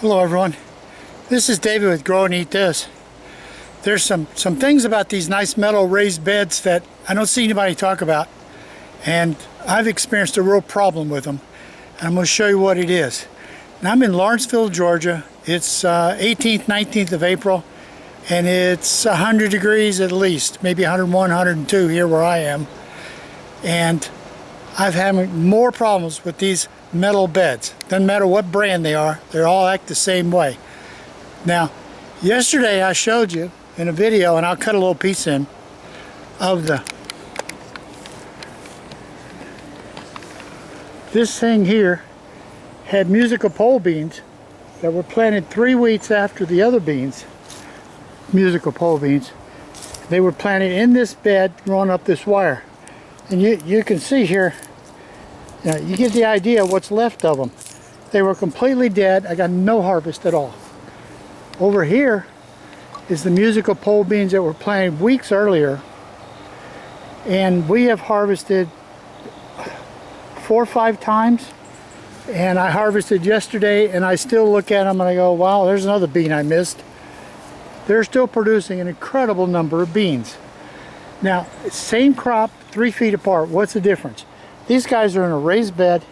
Hello everyone, this is David with Grow and Eat This. There's some things about these nice metal raised beds that I don't see anybody talk about, and I've experienced a real problem with them, and I'm going to show you what it is. Now, I'm in Lawrenceville, Georgia. It's 18th, 19th of April, and it's 100 degrees at least, maybe 101, 102 here where I am, and I've had more problems with these metal beds. Doesn't matter what brand they are, they all act the same way. Now, yesterday I showed you in a video, and I'll cut a little piece in, of this thing here had musical pole beans that were planted 3 weeks after the other beans, musical pole beans. They were planted in this bed, growing up this wire. And you can see here, you get the idea of what's left of them. They were completely dead. I got no harvest at all. Over here is the musical pole beans that were planted weeks earlier, and we have harvested 4 or 5 times, and I harvested yesterday, and I still look at them and I go, wow, there's another bean I missed. They're still producing an incredible number of beans. Now, same crop, 3 feet apart. What's the difference? These guys are in a raised bed.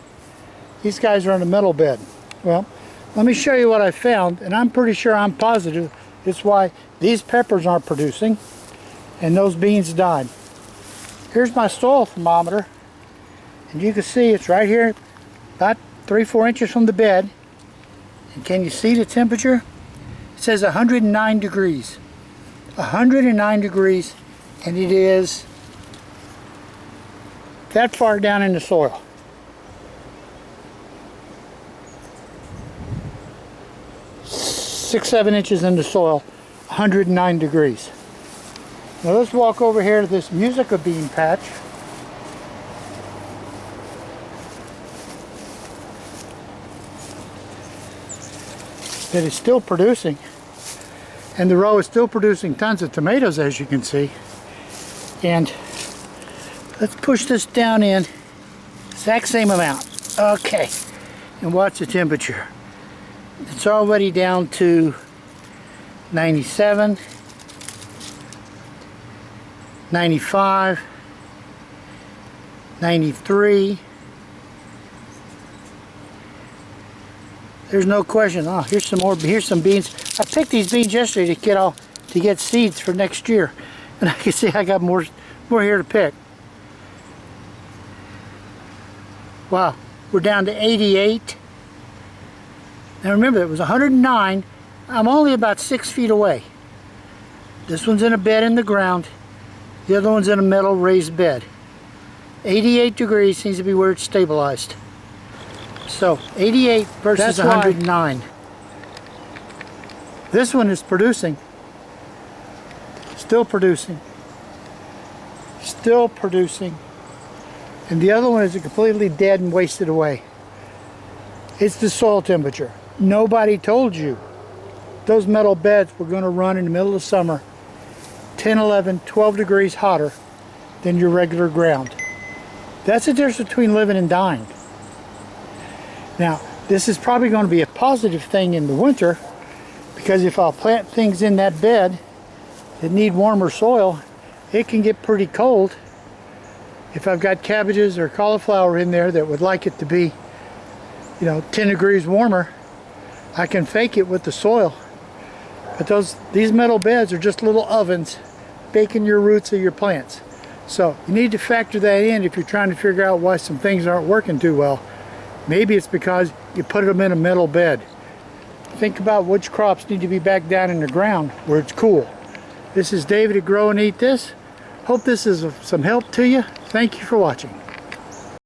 These guys are in a metal bed. Well, let me show you what I found, and I'm pretty sure, I'm positive, it's why these peppers aren't producing and those beans died. Here's my soil thermometer, and you can see it's right here, about 3-4 inches from the bed. And can you see the temperature? It says 109 degrees. 109 degrees, and it is that far down in the soil. Six, 7 inches in the soil, 109 degrees. Now let's walk over here to this musica bean patch. That is still producing, and the row is still producing tons of tomatoes, as you can see. And let's push this down in, exact same amount. Okay, and watch the temperature. It's already down to 97, 95, 93. There's no question. Oh, here's some more. Here's some beans. I picked these beans yesterday to get seeds for next year, and I can see I got more here to pick. Wow, we're down to 88. Now remember, it was 109. I'm only about 6 feet away. This one's in a bed in the ground. The other one's in a metal raised bed. 88 degrees seems to be where it's stabilized. So 88 versus 109. This one is producing. Still producing. Still producing. And the other one is completely dead and wasted away. It's the soil temperature. Nobody told you those metal beds were going to run in the middle of summer 10, 11, 12 degrees hotter than your regular ground. That's the difference between living and dying. Now, this is probably going to be a positive thing in the winter, because if I'll plant things in that bed that need warmer soil, it can get pretty cold. If I've got cabbages or cauliflower in there that would like it to be, 10 degrees warmer, I can fake it with the soil. But these metal beds are just little ovens baking your roots of your plants. So you need to factor that in if you're trying to figure out why some things aren't working too well. Maybe it's because you put them in a metal bed. Think about which crops need to be back down in the ground where it's cool. This is David at Grow and Eat This. Hope this is of some help to you. Thank you for watching.